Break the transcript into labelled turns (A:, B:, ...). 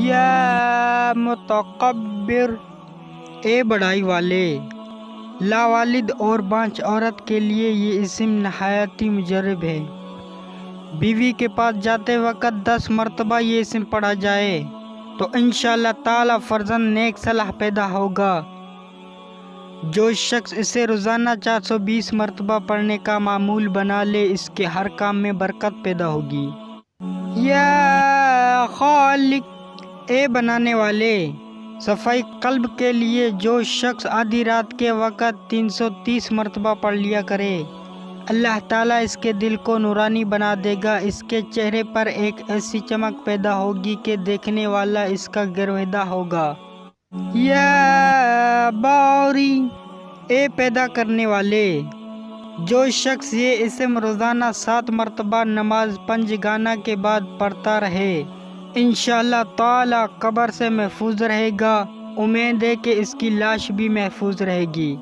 A: یا متکبر، اے بڑائی والے، لا والد اور بانجھ عورت کے لیے یہ اسم نہایت مجرب ہے۔ بیوی کے پاس جاتے وقت 10 مرتبہ یہ اسم پڑھا جائے تو انشاءاللہ تعالی فرزند نیک صالح پیدا ہوگا۔ جو شخص اسے روزانہ 420 مرتبہ پڑھنے کا معمول بنا لے، اس کے ہر کام میں برکت پیدا ہوگی۔ یا خالق، اے بنانے والے، صفائی قلب کے لیے جو شخص آدھی رات کے وقت 330 مرتبہ پڑھ لیا کرے، اللہ تعالیٰ اس کے دل کو نورانی بنا دے گا۔ اس کے چہرے پر ایک ایسی چمک پیدا ہوگی کہ دیکھنے والا اس کا گرویدہ ہوگا۔ یا باری، اے پیدا کرنے والے، جو شخص یہ اسم روزانہ 7 مرتبہ نماز پنجگانہ کے بعد پڑھتا رہے، انشاءاللہ تعالی قبر سے محفوظ رہے گا۔ امید ہے کہ اس کی لاش بھی محفوظ رہے گی۔